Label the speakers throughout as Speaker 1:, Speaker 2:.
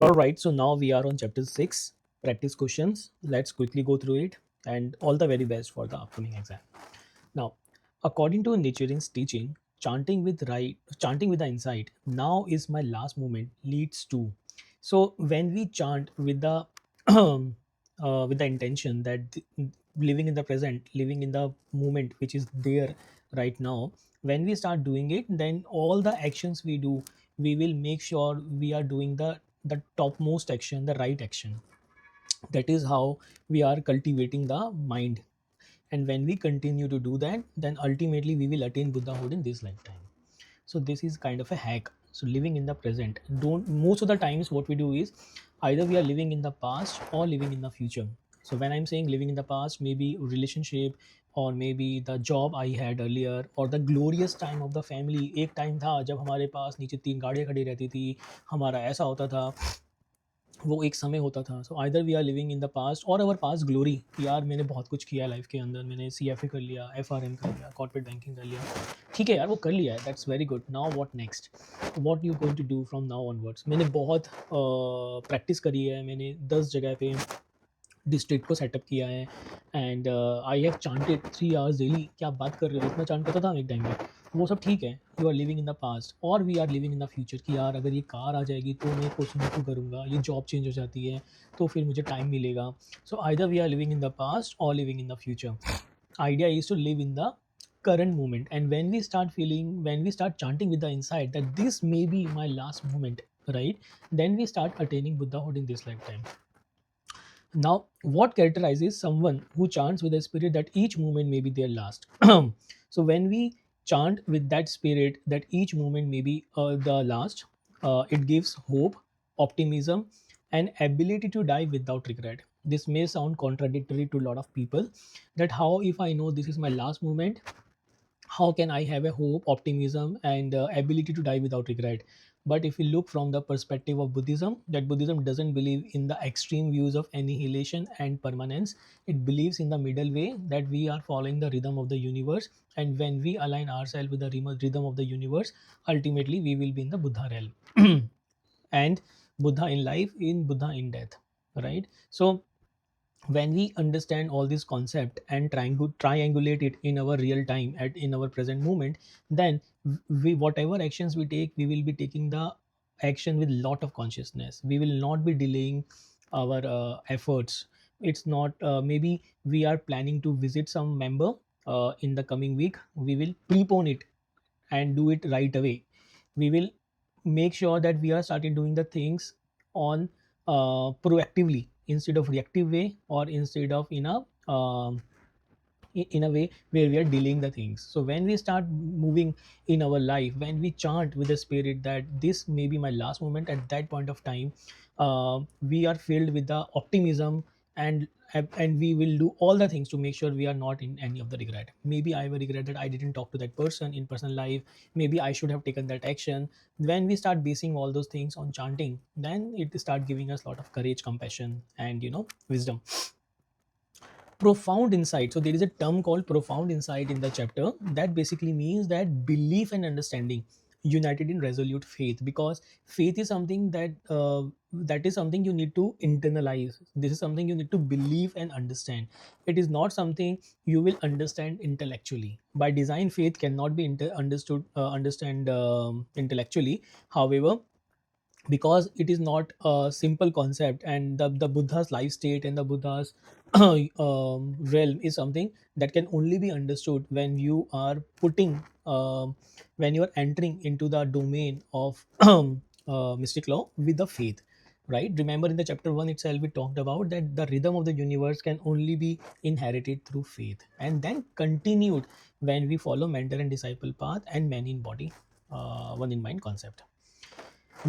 Speaker 1: All right, so now we are on chapter 6, practice questions. Let's quickly go through it and all the very best for the upcoming exam. Now, according to Nature's teaching, chanting with the insight, now is my last moment leads to. So when we chant with the intention that living in the present, living in the moment which is there right now, when we start doing it, then all the actions we do, we will make sure we are doing the topmost action, the right action. That is how we are cultivating the mind, and when we continue to do that, then ultimately we will attain Buddhahood in this lifetime. So this is kind of a hack. So living in the present, don't most of the times what we do is either we are living in the past or living in the future. So when I'm saying living in the past, maybe relationship, or maybe the job I had earlier, or the glorious time of the family. एक time था जब हमारे पास नीचे 3 गाड़ियाँ खड़ी रहती थी, हमारा ऐसा होता था, वो एक समय होता था. So either we are living in the past और अवर पास्ट ग्लोरी. यार मैंने बहुत कुछ किया लाइफ के अंदर, मैंने CFA कर लिया, FRM कर लिया, कॉर्पोरेट बैंकिंग कर लिया. ठीक है यार, वो कर लिया है, that's very good. Now what next, what you going to do from now onwards. मैंने बहुत प्रैक्टिस करी है, मैंने 10 जगह पे डिस्ट्रिक्ट को सेटअप किया है, and I have chanted 3 hours daily. क्या आप बात कर रहे हो, इतना चांट करता था एक टाइम पे. वो सब ठीक है, you are living in the past और we are living in the future. कि यार अगर ये कार आ जाएगी तो मैं कुछ ना कुछ करूँगा, ये जॉब चेंज हो जाती है तो फिर मुझे टाइम मिलेगा. So either we are living in the past और living in the future. Idea is to live in the current moment, and when we start chanting with the insight that this may be my last moment, right, then we start attaining Buddhahood in this lifetime. Now, what characterizes someone who chants with a spirit that each moment may be their last? So, when we chant with that spirit that each moment may be the last, it gives hope, optimism, and ability to die without regret. This may sound contradictory to a lot of people, that how if I know this is my last moment, how can I have a hope, optimism, and ability to die without regret? But if we look from the perspective of Buddhism, that Buddhism doesn't believe in the extreme views of annihilation and permanence. It believes in the middle way, that we are following the rhythm of the universe, and when we align ourselves with the rhythm of the universe, ultimately we will be in the Buddha realm. And Buddha in life, in Buddha in death, right? So when we understand all this concept and triangulate it in our real time at in our present moment, then we whatever actions we take, we will be taking the action with lot of consciousness. We will not be delaying our efforts. It's not maybe we are planning to visit some member in the coming week, we will prepone it and do it right away. We will make sure that we are starting doing the things on proactively instead of reactive way, or instead of in a way where we are dealing the things. So when we start moving in our life, when we chant with the spirit that this may be my last moment, at that point of time we are filled with the optimism, and we will do all the things to make sure we are not in any of the regret. Maybe I will regret that I didn't talk to that person in personal life, maybe I should have taken that action. When we start basing all those things on chanting, then it start giving us a lot of courage, compassion, and wisdom. Profound insight, so there is a term called profound insight in the chapter, that basically means that belief and understanding united in resolute faith. Because faith is something that is something you need to internalize. This is something you need to believe and understand. It is not something you will understand intellectually. By design, faith cannot be understand intellectually. However, because it is not a simple concept, and the Buddha's life state and the Buddha's realm is something that can only be understood when you are when you are entering into the domain of mystic law with the faith, right? Remember, in the chapter 1 itself we talked about that the rhythm of the universe can only be inherited through faith, and then continued when we follow mentor and disciple path and man in body, one in mind concept.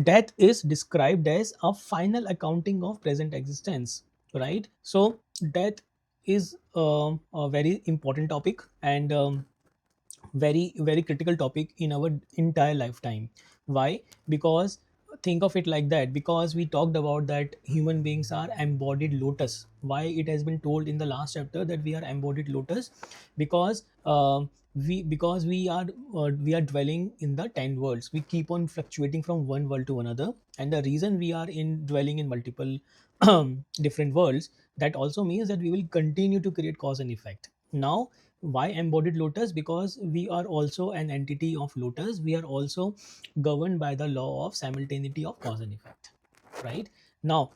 Speaker 1: Death is described as a final accounting of present existence, right? So death is a very important topic, and very very critical topic in our entire lifetime. Why? Because think of it like that, because we talked about that human beings are embodied lotus. Why it has been told in the last chapter that we are embodied lotus? Because We, because we are dwelling in the 10 worlds, we keep on fluctuating from one world to another, and the reason we are in dwelling in multiple different worlds, that also means that we will continue to create cause and effect. Now, why embodied lotus? Because we are also an entity of lotus, we are also governed by the law of simultaneity of cause and effect, right? Now,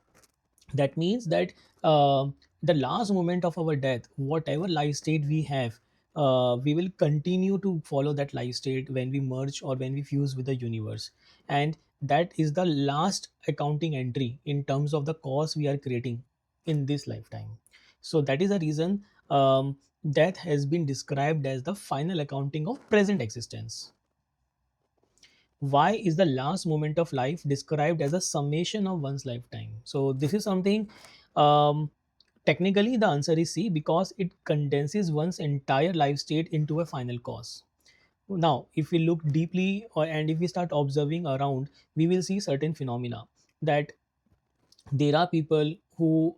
Speaker 1: that means that uh, the last moment of our death, whatever life state we have, we will continue to follow that life state when we merge or when we fuse with the universe. And that is the last accounting entry in terms of the cause we are creating in this lifetime. So that is the reason death has been described as the final accounting of present existence. Why is the last moment of life described as a summation of one's lifetime? So this is something, um, technically the answer is C, because it condenses one's entire life state into a final cause. Now, if we look deeply, and if we start observing around, we will see certain phenomena, that there are people who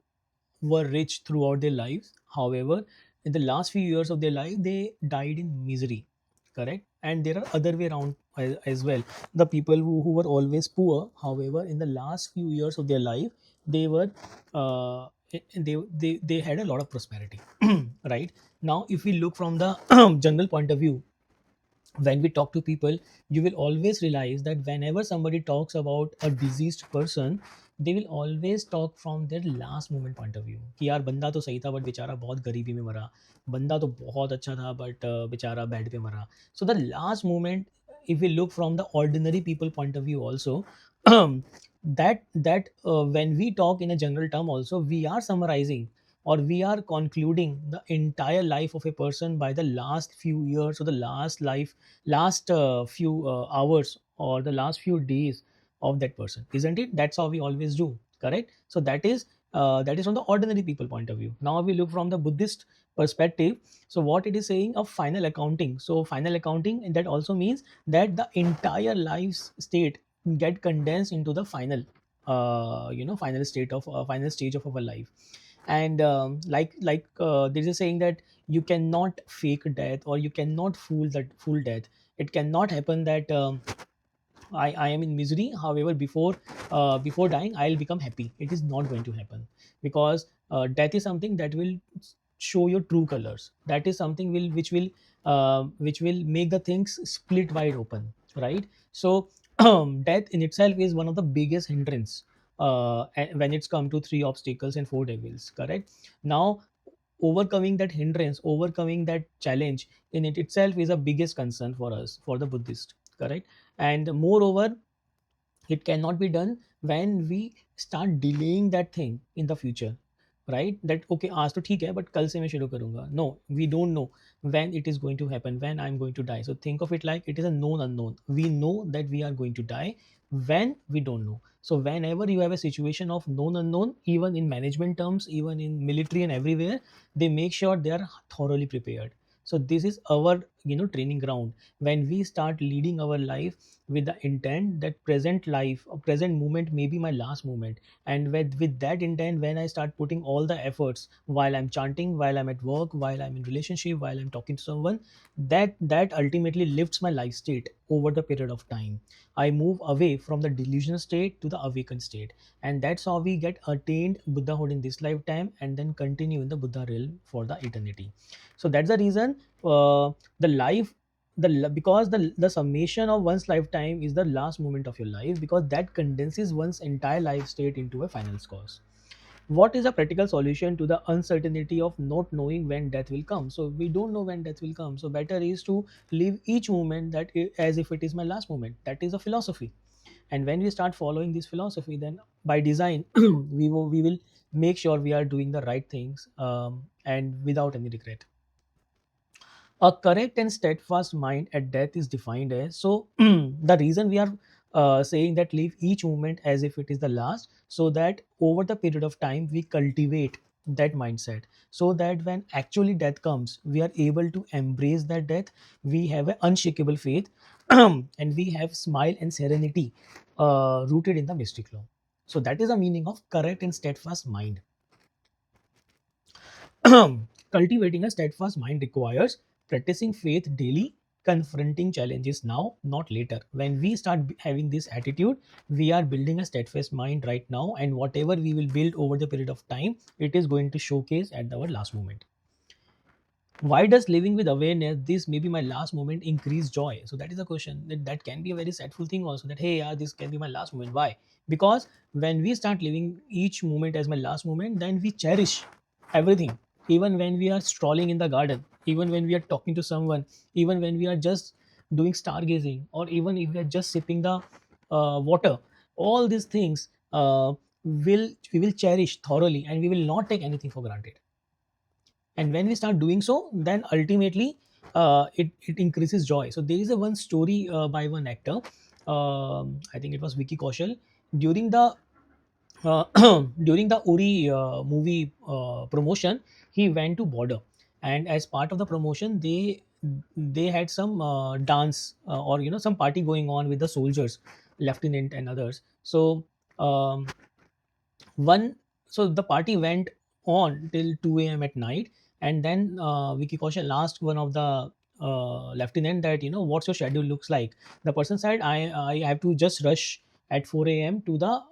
Speaker 1: were rich throughout their lives. However, in the last few years of their life, they died in misery. Correct. And there are other way around as well. The people who were always poor, however, in the last few years of their life, they were they had a lot of prosperity. Right. Now, if we look from the general point of view, when we talk to people, you will always realize that whenever somebody talks about a deceased person, they will always talk from their last moment point of view, कि यार बंदा तो सही था but बेचारा बहुत गरीबी में मरा, बंदा तो बहुत अच्छा था बट बेचारा बेड पे मरा. So the last moment, if we look from the ordinary people point of view also, that when we talk in a general term also, we are summarizing or we are concluding the entire life of a person by the last few years or the last few hours or the last few days of that person, isn't it? That's how we always do, correct? So that is from the ordinary people point of view. Now we look from the Buddhist perspective. So what it is saying of final accounting, so final accounting, and that also means that the entire life state get condensed into the final final stage of our life. And there's a saying that you cannot fake death or you cannot fool death. It cannot happen that I am in misery. However, before dying, I'll become happy. It is not going to happen, because death is something that will show your true colors. That is something which will make the things split wide open, right? So death in itself is one of the biggest hindrance when it's come to three obstacles and four devils. Correct. Now, overcoming that hindrance, overcoming that challenge in it itself is a biggest concern for us, for the Buddhist. Correct. And moreover, it cannot be done when we start delaying that thing in the future, right? That okay, आज तो ठीक है but कल से मैं शुरू करूंगा. No, we don't know when it is going to happen, when I'm going to die. So think of it like it is a known unknown. We know that we are going to die, when we don't know. So whenever you have a situation of known unknown, even in management terms, even in military and everywhere, they make sure they are thoroughly prepared. So this is our training ground. When we start leading our life with the intent that present life or present moment may be my last moment, and with that intent, when I start putting all the efforts while I'm chanting, while I'm at work, while I'm in relationship, while I'm talking to someone, that ultimately lifts my life state over the period of time. I move away from the delusional state to the awakened state, and that's how we get attained Buddhahood in this lifetime and then continue in the Buddha realm for the eternity. So that's the reason, the life because the summation of one's lifetime is the last moment of your life, because that condenses one's entire life state into a final course. What is a practical solution to the uncertainty of not knowing when death will come? So we don't know when death will come, so better is to live each moment as if it is my last moment. That is a philosophy. And when we start following this philosophy, then by design we will make sure we are doing the right things, and without any regret. A correct and steadfast mind at death is defined as, so the reason we are saying that live each moment as if it is the last, so that over the period of time we cultivate that mindset, so that when actually death comes, we are able to embrace that death. We have an unshakable faith, and we have smile and serenity rooted in the mystic law. So that is the meaning of correct and steadfast mind. Cultivating a steadfast mind requires practicing faith daily, confronting challenges now, not later. When we start having this attitude, we are building a steadfast mind right now, and whatever we will build over the period of time, it is going to showcase at our last moment. Why does living with awareness, this may be my last moment, increase joy? So that is a question that can be a very sadful thing also, that hey, yeah, this can be my last moment. Why? Because when we start living each moment as my last moment, then we cherish everything. Even when we are strolling in the garden, even when we are talking to someone, even when we are just doing stargazing, or even if we are just sipping the water, all these things will we will cherish thoroughly, and we will not take anything for granted. And when we start doing so, then ultimately it increases joy. So there is a one story by one actor, I think it was Vicky Kaushal, during the uh, during the Uri movie promotion. He went to border, and as part of the promotion, they had some dance, or some party going on with the soldiers, lieutenant and others. So um, one so the party went on till 2 a.m. at night. And then Vicky Kaushal asked one of the lieutenant that, what's your schedule looks like. The person said, I have to just rush at 4 a.m. to the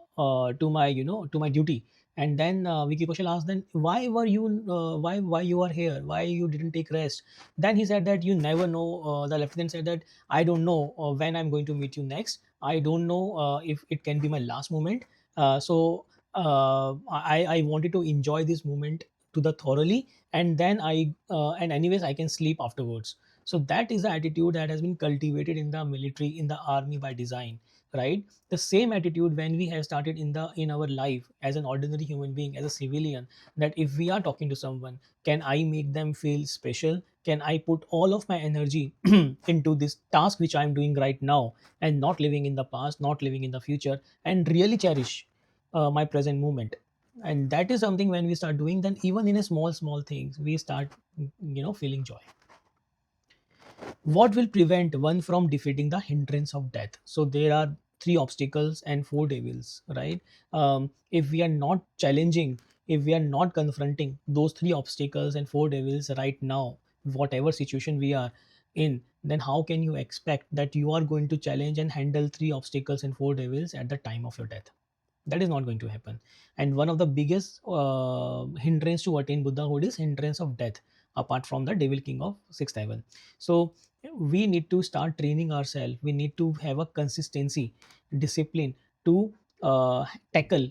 Speaker 1: to my to my duty. And then Vicky Kaushal asked, then why were you why you are here, why you didn't take rest? Then he said that you never know. The lieutenant said that I don't know when I'm going to meet you next. I don't know if it can be my last moment. So I wanted to enjoy this moment to the thoroughly, and then and anyways I can sleep afterwards. So that is the attitude that has been cultivated in the military, in the army by design, right? The same attitude when we have started in our life as an ordinary human being, as a civilian, that if we are talking to someone, can I make them feel special? Can I put all of my energy into this task which I'm doing right now, and not living in the past, not living in the future, and really cherish my present moment? And that is something, when we start doing, then even in a small things we start feeling joy. What will prevent one from defeating the hindrance of death? So there are three obstacles and four devils, right? If we are not challenging, if we are not confronting those three obstacles and four devils right now, whatever situation we are in, then how can you expect that you are going to challenge and handle three obstacles and four devils at the time of your death? That is not going to happen. And one of the biggest hindrance to attain Buddhahood is hindrance of death, apart from the devil king of sixth heaven. So we need to start training ourselves. We need to have a consistency, discipline to tackle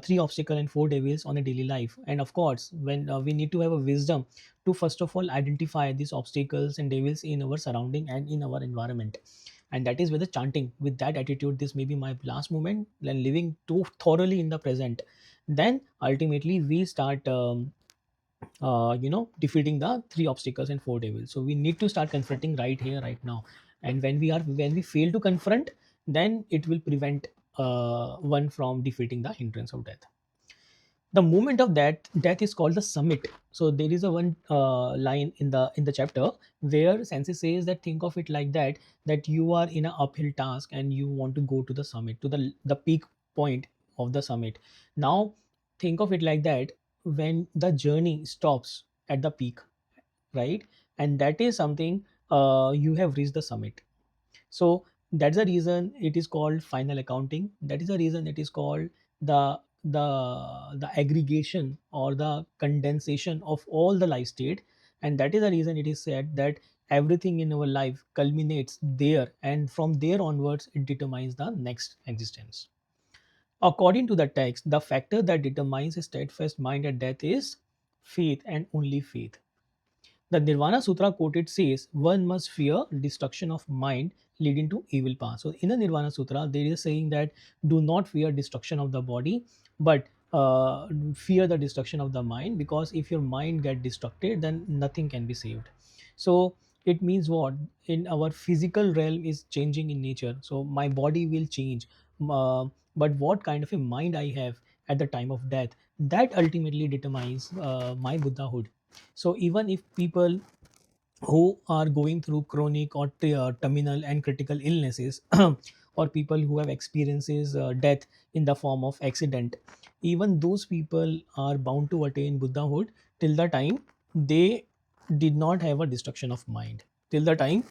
Speaker 1: three obstacles and four devils on a daily life. And of course, when we need to have a wisdom to first of all identify these obstacles and devils in our surrounding and in our environment. And that is where the chanting, with that attitude, this may be my last moment, and living too thoroughly in the present, then ultimately we start defeating the three obstacles and four devils. So we need to start confronting right here, right now. And when we fail to confront, then it will prevent one from defeating the hindrance of death. The moment of that death is called the summit. So there is a one line in the chapter where Sensei says that, think of it like that, that you are in an uphill task and you want to go to the summit, to the peak point of the summit. Now think of it like that, when the journey stops at the peak, right? And that is something, you have reached the summit. So that's the reason it is called final accounting. That is the reason it is called the the aggregation or the condensation of all the life state. And that is the reason it is said that everything in our life culminates there, and from there onwards it determines the next existence. According to the text, the factor that determines a steadfast mind at death is faith, and only faith. The Nirvana Sutra quoted says one must fear destruction of mind leading to evil path. So in the Nirvana Sutra, there is saying that do not fear destruction of the body, but fear the destruction of the mind, because if your mind get destructed, then nothing can be saved. So it means what? In our physical realm is changing in nature. So my body will change, but what kind of a mind I have at the time of death, that ultimately determines my Buddhahood. So even if people who are going through chronic or terminal and critical illnesses, or people who have experiences death in the form of accident, even those people are bound to attain Buddhahood till the time they did not have a destruction of mind till the time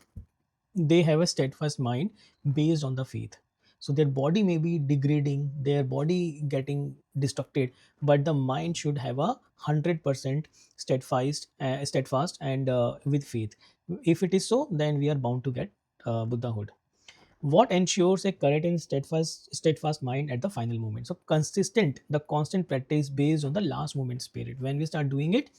Speaker 1: they have a steadfast mind based on the faith. So their body may be degrading, their body getting destructed, but the mind should have a 100% steadfast and with faith. If it is so, then we are bound to get Buddhahood. What ensures a correct and steadfast mind at the final moment? So consistent, the constant practice based on the last moment spirit. When we start doing it,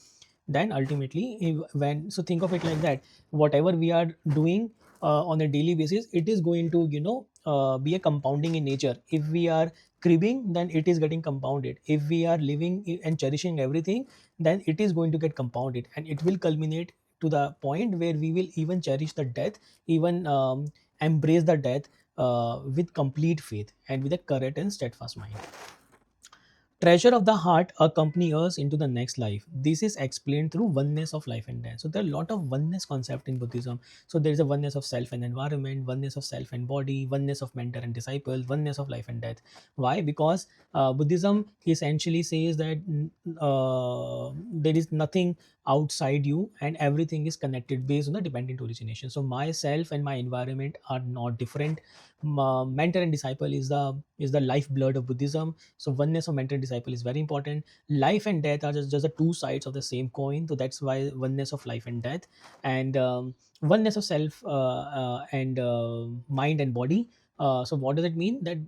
Speaker 1: then ultimately when, so think of it like that, whatever we are doing on a daily basis, it is going to be a compounding in nature. If we are cribbing, then it is getting compounded. If we are living and cherishing everything, then it is going to get compounded, and it will culminate to the point where we will even cherish the death, even embrace the death with complete faith and with a correct and steadfast mind. Treasure of the heart accompany us into the next life. This is explained through oneness of life and death. So there are a lot of oneness concept in Buddhism. So there is a oneness of self and environment, oneness of self and body, oneness of mentor and disciple, oneness of life and death. Why? Because Buddhism essentially says that there is nothing outside you and everything is connected based on the dependent origination. So myself and my environment are not different. Mentor and disciple is the lifeblood of Buddhism. So oneness of mentor and disciple is very important. Life and death are just the two sides of the same coin. So that's why oneness of life and death, and oneness of self and mind and body. So what does it mean? That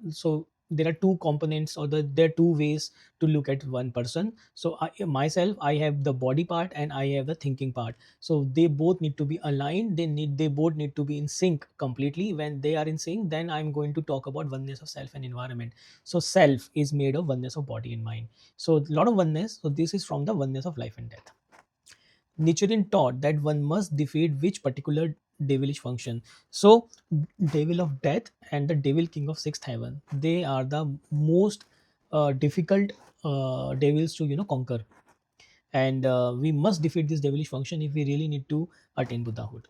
Speaker 1: so there are two components, or there are two ways to look at one person. So myself, I have the body part and I have the thinking part. So they both need to be aligned. They both need to be in sync completely. When they are in sync, then I'm going to talk about oneness of self and environment. So self is made of oneness of body and mind. So a lot of oneness. So this is from the oneness of life and death. Nichiren taught that one must defeat which particular devilish function. So devil of death and the devil king of sixth heaven, they are the most difficult devils to conquer, and we must defeat this devilish function if we really need to attain Buddhahood.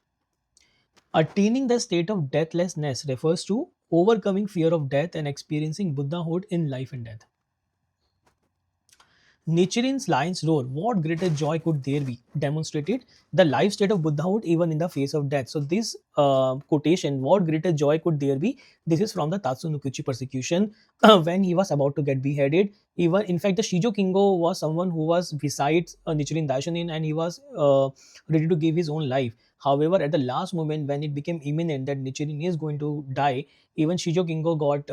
Speaker 1: Attaining the state of deathlessness refers to overcoming fear of death and experiencing Buddhahood in life and death. Nichiren's lion's roar, what greater joy could there be? Demonstrated the life state of Buddhahood even in the face of death. So, this quotation, what greater joy could there be? This is from the Tatsunokuchi persecution when he was about to get beheaded. Even, in fact, the Shijo Kingo was someone who was besides Nichiren Daishonin, and he was ready to give his own life. However, at the last moment, when it became imminent that Nichiren is going to die, even Shijo Kingo got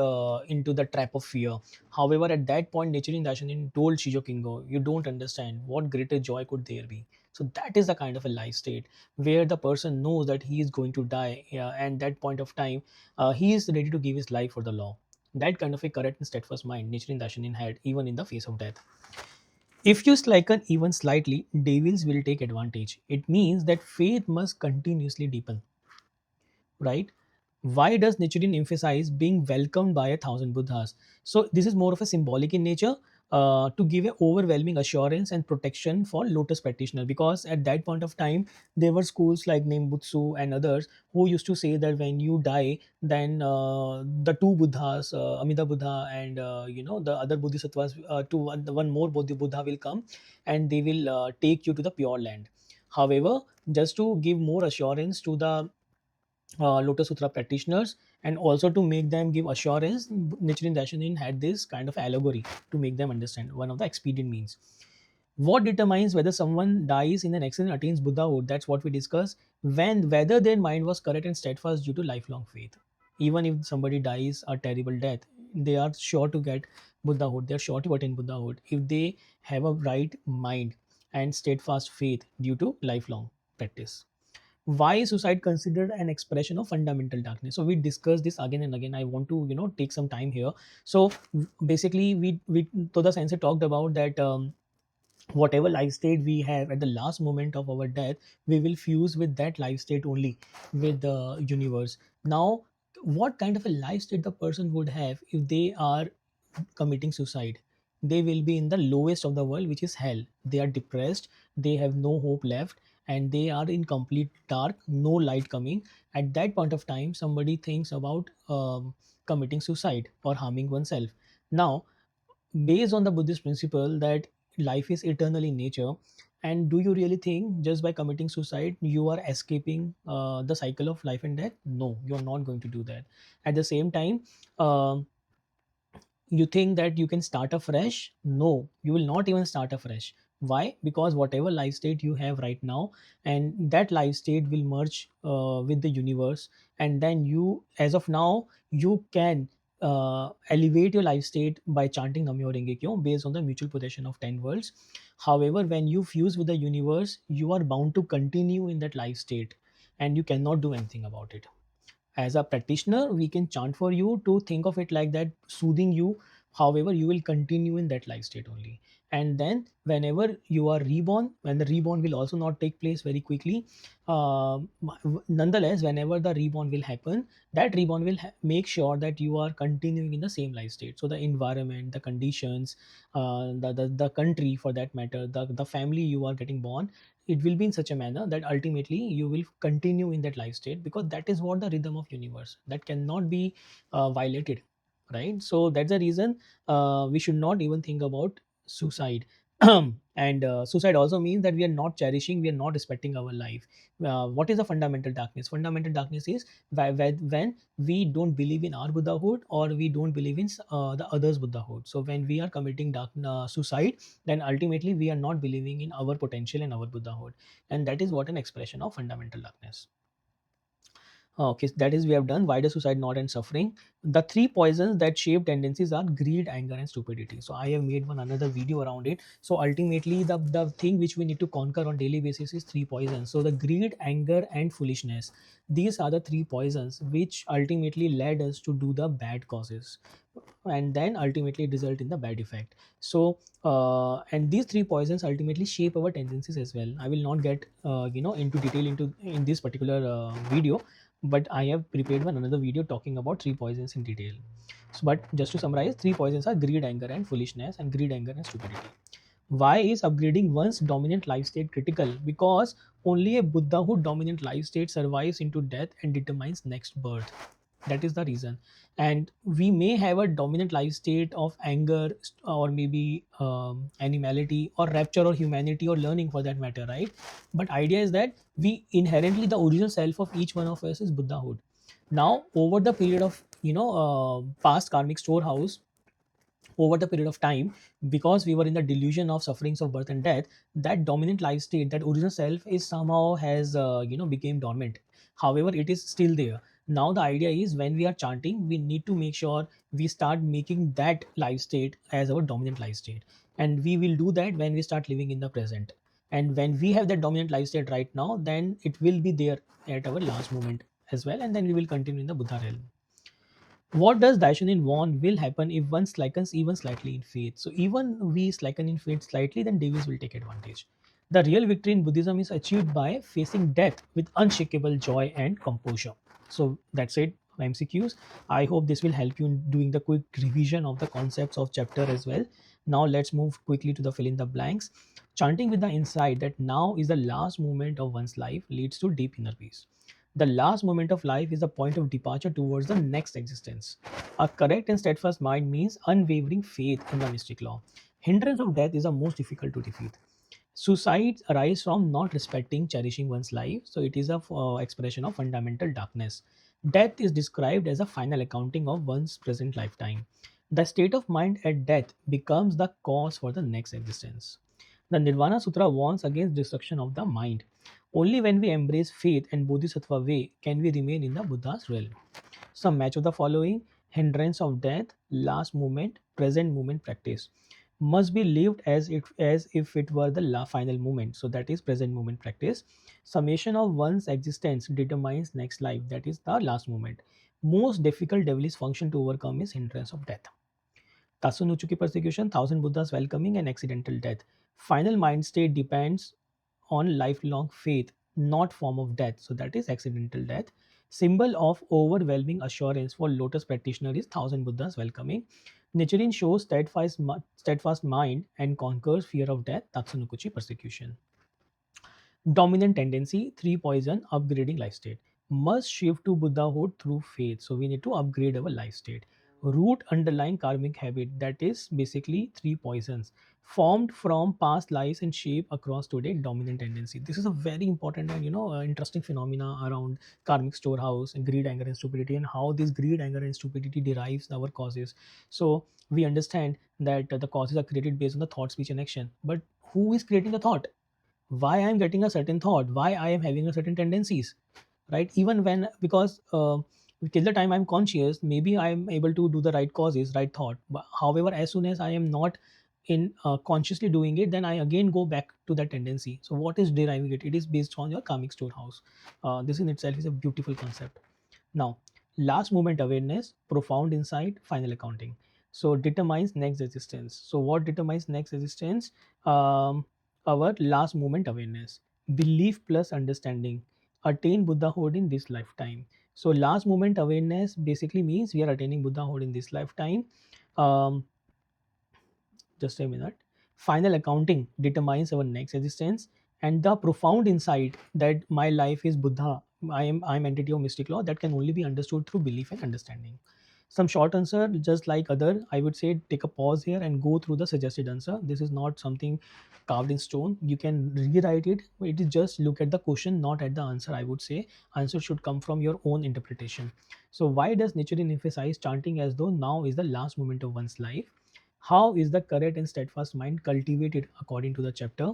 Speaker 1: into the trap of fear. However, at that point, Nichiren Daishonin told Shijo Kingo, "You don't understand. What greater joy could there be?" So that is the kind of a life state where the person knows that he is going to die, yeah, and that point of time, he is ready to give his life for the law. That kind of a correct and steadfast mind Nichiren Daishonin had even in the face of death. If you slacken even slightly, devils will take advantage. It means that faith must continuously deepen, right? Why does Nichiren emphasize being welcomed by a thousand Buddhas? So this is more of a symbolic in nature, to give a overwhelming assurance and protection for Lotus practitioner, because at that point of time there were schools like Nembutsu and others who used to say that when you die, then the two Buddhas, Amida Buddha and the other Bodhisattvas, one more Buddha will come, and they will take you to the pure land. However, just to give more assurance to the Lotus Sutra practitioners, and also to make them give assurance, Nichiren Daishonin had this kind of allegory to make them understand one of the expedient means. What determines whether someone dies in an accident attains Buddhahood? That's what we discuss. When whether their mind was correct and steadfast due to lifelong faith. Even if somebody dies a terrible death, they are sure to get Buddhahood. They are sure to attain Buddhahood if they have a right mind and steadfast faith due to lifelong practice. Why is suicide considered an expression of fundamental darkness? So we discussed this again and again. I want to take some time here. So basically, we Toda Sensei talked about that, whatever life state we have at the last moment of our death, we will fuse with that life state only with the universe. Now, what kind of a life state the person would have if they are committing suicide? They will be in the lowest of the world, which is hell. They are depressed, they have no hope left, and they are in complete dark, no light coming. At that point of time, somebody thinks about committing suicide or harming oneself. Now, based on the Buddhist principle that life is eternal in nature, And do you really think just by committing suicide you are escaping the cycle of life and death? No, you're not going to do that. At the same time, um you think that you can start afresh? No, you will not even start afresh. Why? Because whatever life state you have right now, and that life state will merge with the universe, and then you, as of now, you can elevate your life state by chanting Namyo Renge Kyo based on the mutual possession of 10 worlds. However, when you fuse with the universe, you are bound to continue in that life state, and you cannot do anything about it. As a practitioner, we can chant for you to think of it like that, soothing you. However, you will continue in that life state only. And then whenever you are reborn, when the reborn will also not take place very quickly, nonetheless, whenever the reborn will happen, that reborn will make sure that you are continuing in the same life state. So the environment, the conditions, the country for that matter, the family you are getting born, it will be in such a manner that ultimately you will continue in that life state, because that is what the rhythm of universe that cannot be violated, right? So that's the reason we should not even think about suicide. And suicide also means that we are not cherishing, we are not respecting our life. What is the fundamental darkness? Fundamental darkness is when we don't believe in our buddhahood, or we don't believe in the others buddhahood. So when we are committing suicide, then ultimately we are not believing in our potential and our buddhahood. And that is what an expression of fundamental darkness. Okay, that is we have done. Why does suicide not end suffering? The three poisons that shape tendencies are greed, anger, and stupidity. So I have made one another video around it. So ultimately, the thing which we need to conquer on daily basis is three poisons. So the greed, anger, and foolishness. These are the three poisons which ultimately led us to do the bad causes, and then ultimately result in the bad effect. So and these three poisons ultimately shape our tendencies as well. I will not get into detail into in this particular video, but I have prepared one another video talking about three poisons in detail. So, but just to summarize, three poisons are greed, anger, and foolishness, and greed, anger, and stupidity. Why is upgrading one's dominant life state critical? Because only a Buddhahood dominant life state survives into death and determines next birth. That is the reason. And we may have a dominant life state of anger, or maybe animality, or rapture, or humanity, or learning for that matter, right? But idea is that we inherently, the original self of each one of us is Buddhahood. Now over the period of past karmic storehouse, over the period of time, because we were in the delusion of sufferings of birth and death, that dominant life state, that original self, is somehow has became dormant. However, it is still there. Now the idea is, when we are chanting, we need to make sure we start making that life state as our dominant life state, and we will do that when we start living in the present. And when we have that dominant life state right now, then it will be there at our last moment as well, and then we will continue in the Buddha realm. What does Daishonin want will happen if one slackens even slightly in faith? So even we slacken in faith slightly, then devis will take advantage. The real victory in Buddhism is achieved by facing death with unshakable joy and composure. So that's it. MCQs. I hope this will help you in doing the quick revision of the concepts of chapter as well. Now let's move quickly to the fill in the blanks. Chanting with the insight that now is the last moment of one's life leads to deep inner peace. The last moment of life is the point of departure towards the next existence. A correct and steadfast mind means unwavering faith in the mystic law. Hindrance of death is the most difficult to defeat. Suicides arise from not respecting, cherishing one's life, so it is a expression of fundamental darkness. Death is described as a final accounting of one's present lifetime. The state of mind at death becomes the cause for the next existence. The Nirvana Sutra warns against destruction of the mind. Only when we embrace faith and Bodhisattva way can we remain in the Buddha's realm. Some match of the following: hindrance of death, last moment, present moment practice. Must be lived as if it were the final moment. So that is present moment practice. Summation of one's existence determines next life. That is the last moment. Most difficult devilish function to overcome is hindrance of death. Tatsunuchuki persecution, thousand Buddhas welcoming, and accidental death. Final mind state depends on lifelong faith, not form of death. So that is accidental death. Symbol of overwhelming assurance for lotus practitioner is thousand Buddhas welcoming. Nichiren shows steadfast mind and conquers fear of death. Tatsunukuchi persecution. Dominant tendency, three poison, upgrading life state. Must shift to Buddhahood through faith. So we need to upgrade our life state. root underlying karmic habit, that is basically three poisons formed from past lives and shape across today dominant tendency. This is a very important and interesting phenomena around karmic storehouse and greed, anger, and stupidity, and how this greed, anger, and stupidity derives our causes. So we understand that the causes are created based on the thought, speech, and action. But who is creating the thought? Why I am getting a certain thought? Why I am having a certain tendencies? Right? Even when, because till the time I'm conscious, maybe I'm able to do the right causes, right thought. But however, as soon as I am not in consciously doing it, then I again go back to that tendency. So what is deriving it? It is based on your karmic storehouse. This in itself is a beautiful concept. Now, last moment awareness, profound insight, final accounting. So determines next existence. So what determines next existence? um, our last moment awareness, belief plus understanding, attain Buddhahood in this lifetime. So last moment awareness basically means we are attaining Buddhahood in this lifetime. Um, just a minute. Final accounting determines our next existence, and the profound insight that my life is Buddha, I'm entity of mystic law, that can only be understood through belief and understanding. Some short answer, just like other, I would say take a pause here and go through the suggested answer. This is not something carved in stone. You can rewrite it. It is just look at the question, not at the answer. I would say answer should come from your own interpretation. So why does Nichiren emphasize chanting as though now is the last moment of one's life? How is the correct and steadfast mind cultivated according to the chapter?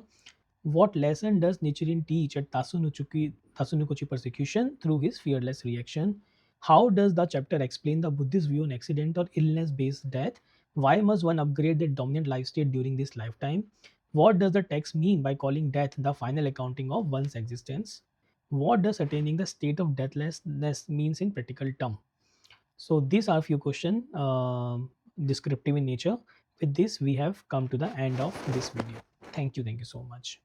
Speaker 1: What lesson does Nichiren teach at Tasunukochi persecution through his fearless reaction? How does the chapter explain the Buddhist view on accident or illness based death? Why must one upgrade their dominant life state during this lifetime? What does the text mean by calling death the final accounting of one's existence? What does attaining the state of deathlessness means in practical term? So these are few questions, descriptive in nature. With this, we have come to the end of this video. Thank you so much.